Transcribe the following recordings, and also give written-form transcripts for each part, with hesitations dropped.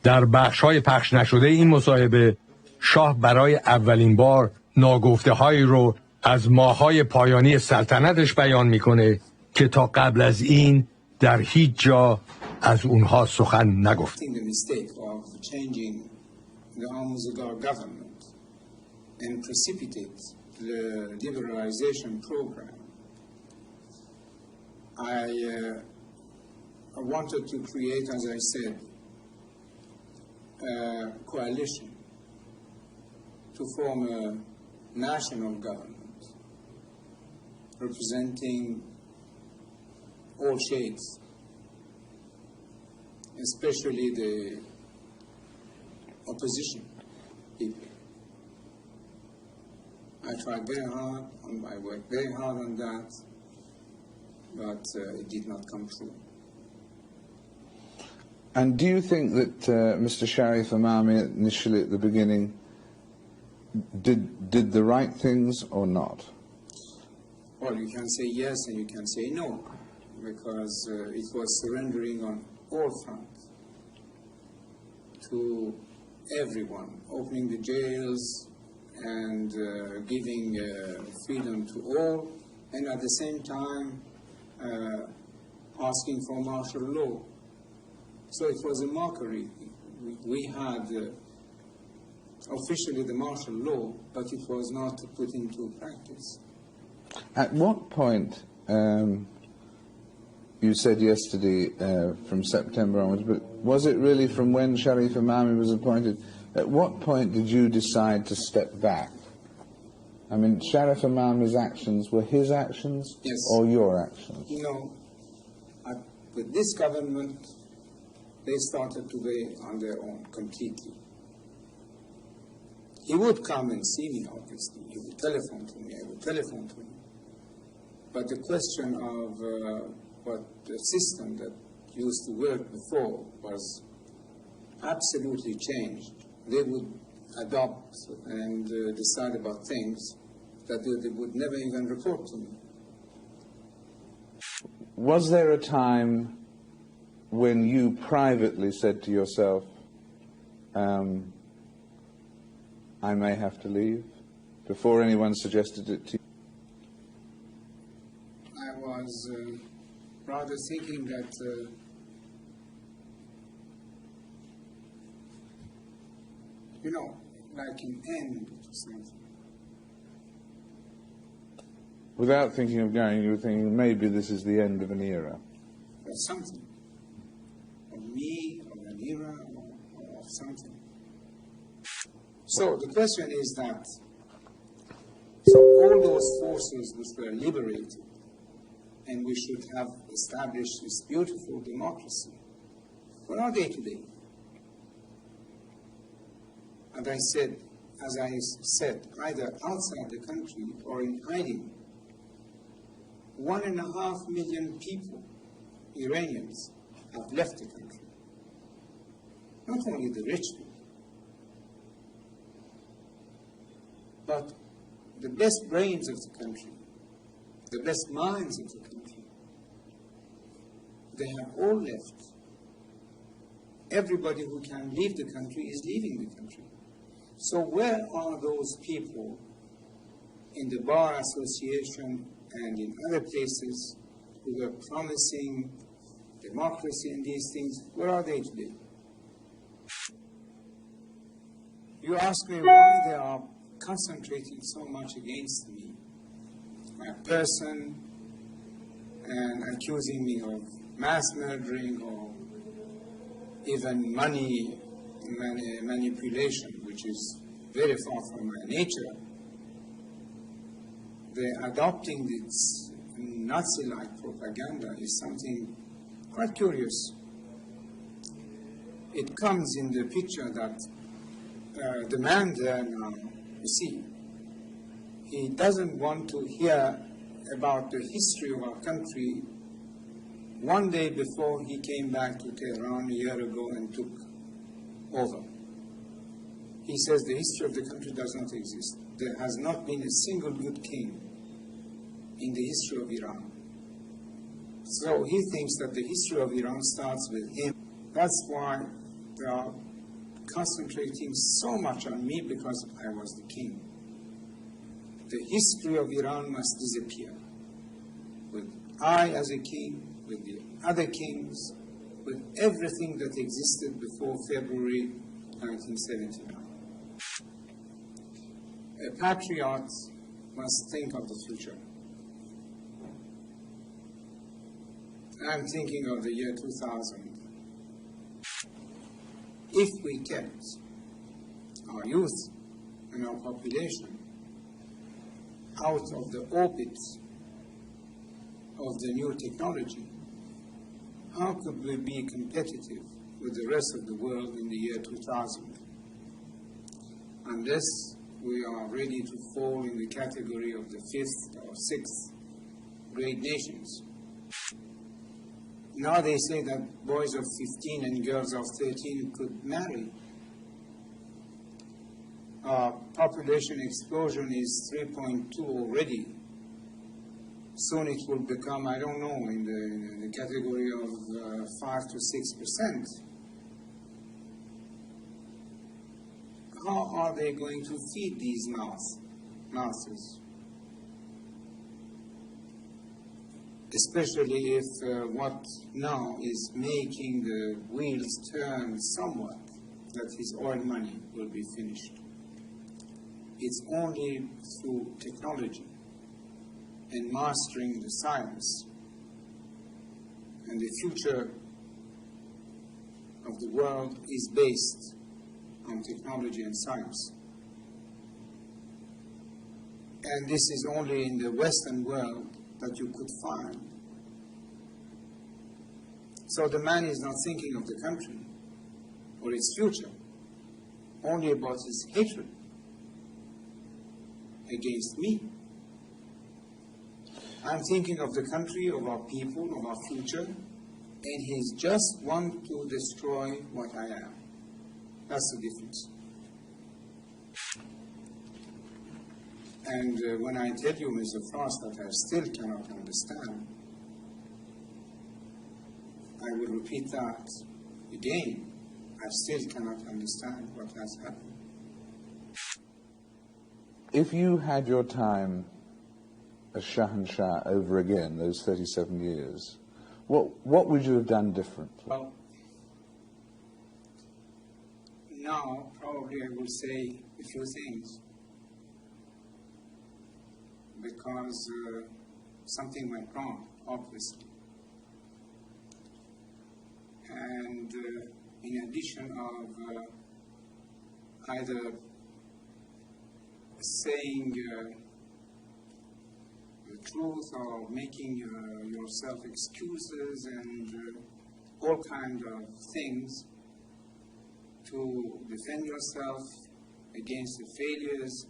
در بخش‌های پخش نشده این مصاحبه شاه برای اولین بار ناگفته هایی رو از ماه‌های پایانی سلطنتش بیان میکنه که تا قبل از این در هیچ جا از اونها سخن نگفت. The Almozagar government and precipitate the liberalization program. I wanted to create, as I said, a coalition to form a national government representing all shades, especially the opposition people. I tried very hard, I worked very hard on that, but it did not come true. And do you think that Mr. Sharif Imami initially at the beginning did the right things or not? Well, you can say yes and you can say no, because it was surrendering on all fronts to everyone, opening the jails and giving freedom to all, and at the same time asking for martial law. So it was a mockery. We had officially the martial law, but it was not put into practice. At what point, you said yesterday from September onwards, but was it really from when Sharif Imami was appointed? At what point did you decide to step back? I mean, Sharif Imami's actions were his actions, yes, or your actions? You know, with this government, they started to weigh on their own completely. He would come and see me, obviously. He would telephone to me. I would telephone to him. But the question of what the system that used to work before was absolutely changed. They would adopt and decide about things that they would never even report to me. Was there a time when you privately said to yourself, I may have to leave, before anyone suggested it to you? I was rather thinking that you know, like an end to something. Without thinking of going, you were thinking maybe this is the end of an era. Or something. Of me, of an era, or of something. So the question is that, so all those forces which were liberated, and we should have established this beautiful democracy, where are they today? And as I said, either outside the country or in hiding. 1.5 million people, Iranians, have left the country. Not only the rich people, but the best brains of the country, the best minds of the country. They have all left. Everybody who can leave the country is leaving the country. So where are those people in the Bar Association and in other places who were promising democracy and these things? Where are they today? You ask me why they are concentrating so much against me, my person, and accusing me of mass murdering or even money manipulation, which is very far from my nature. The adopting this Nazi-like propaganda is something quite curious. It comes in the picture that the man there now, you see, he doesn't want to hear about the history of our country one day before he came back to Tehran a year ago and took over. He says the history of the country does not exist. There has not been a single good king in the history of Iran. So he thinks that the history of Iran starts with him. That's why there are concentrating so much on me because I was the king. The history of Iran must disappear. With I as a king, with the other kings, with everything that existed before February 1979. A patriot must think of the future. I'm thinking of the year 2000. If we kept our youth and our population out of the orbit of the new technology, how could we be competitive with the rest of the world in the year 2000? Unless we are ready to fall in the category of the 5th or 6th grade nations. Now they say that boys of 15 and girls of 13 could marry. Our population explosion is 3.2 already. Soon it will become, I don't know, in the category of 5 to 6%. How are they going to feed these masses? Especially if what now is making the wheels turn somewhat, that is oil money, will be finished. It's only through technology and mastering the science, and the future of the world is based on technology and science. And this is only in the Western world that you could find. So the man is not thinking of the country or its future, only about his hatred against me. I'm thinking of the country, of our people, of our future, and he's just want to destroy what I am. That's the difference. And when I tell you, Mr. Frost, that I still cannot understand, I will repeat that again. I still cannot understand what has happened. If you had your time as Shahanshah over again, those 37 years, what would you have done differently? Well, now probably I will say a few things, because something went wrong, obviously. And in addition of either saying the truth or making yourself excuses and all kinds of things to defend yourself against the failures,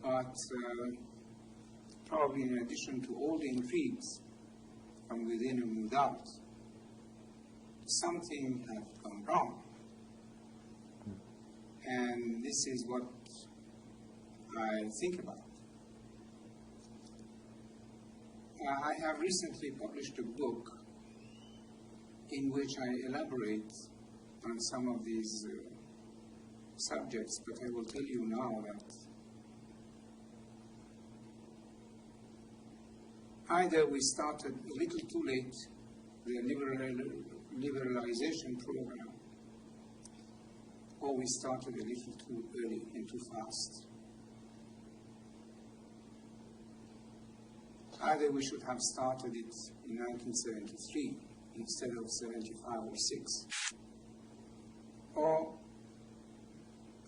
but probably in addition to all the intrigues from within and without, something had gone wrong. And this is what I think about. I have recently published a book in which I elaborate on some of these subjects, but I will tell you now that either we started a little too late the liberalization program, or we started a little too early and too fast. Either we should have started it in 1973 instead of 75 or 6, or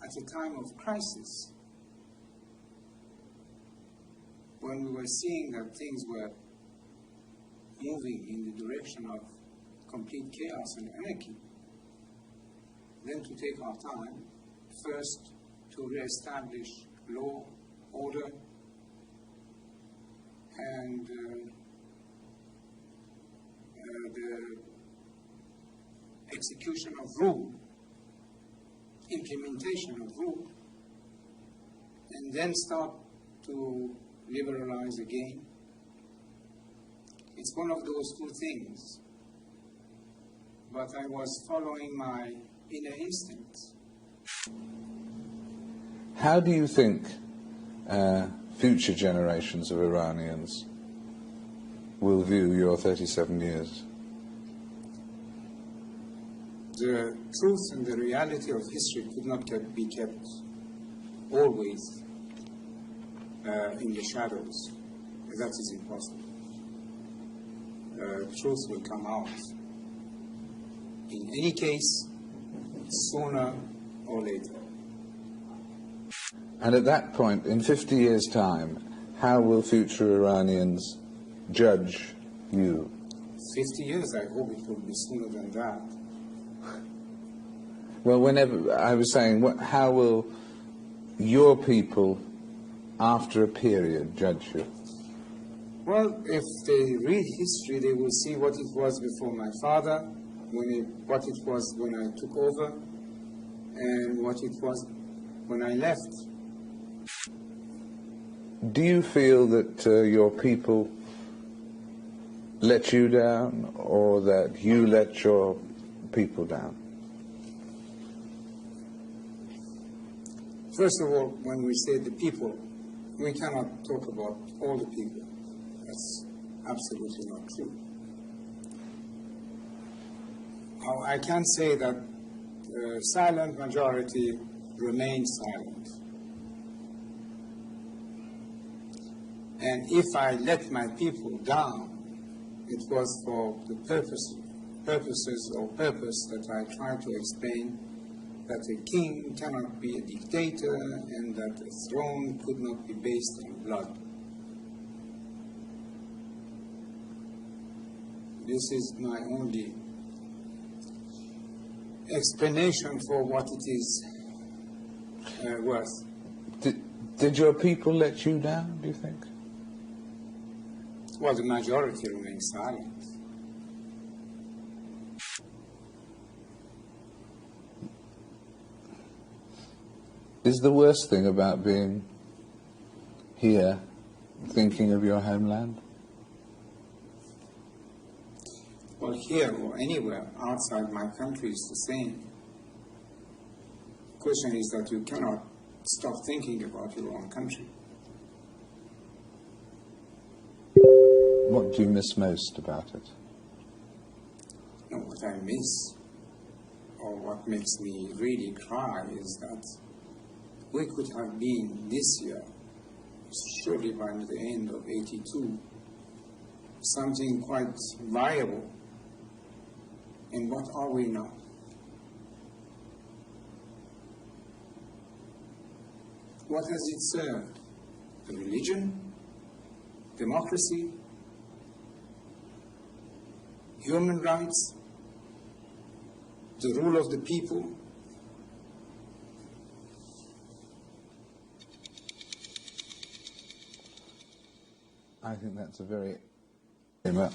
at a time of crisis, when we were seeing that things were moving in the direction of complete chaos and anarchy, then to take our time, first to re-establish law, order, and the execution of rule, implementation of rule, and then start to liberalize again. It's one of those two things. But I was following my in an instant. How do you think future generations of Iranians will view your 37 years? The truth and the reality of history could not be kept always in the shadows. That is impossible. Truth will come out. In any case, sooner or later. And at that point, in 50 years' time, how will future Iranians judge you? 50 years, I hope it will be sooner than that. Well, whenever, I was saying, how will your people, after a period, judge you? Well, if they read history, they will see what it was before my father, what it was when I took over, and what it was when I left. Do you feel that your people let you down, or that you let your people down? First of all, when we say the people, we cannot talk about all the people. That's absolutely not true. I can say that the silent majority remains silent. And if I let my people down, it was for the purpose that I tried to explain, that a king cannot be a dictator and that a throne could not be based on blood. This is my only explanation for what it is worth. Did your people let you down, do you think? Well, the majority remains silent. Is the worst thing about being here thinking of your homeland? Well, here or anywhere outside my country is the same. The question is that you cannot stop thinking about your own country. What do you miss most about it? No, what I miss, or what makes me really cry, is that we could have been this year, surely by the end of '82, something quite viable. And what are we now? What has it served? The religion? Democracy? Human rights? The rule of the people? I think that's a very much.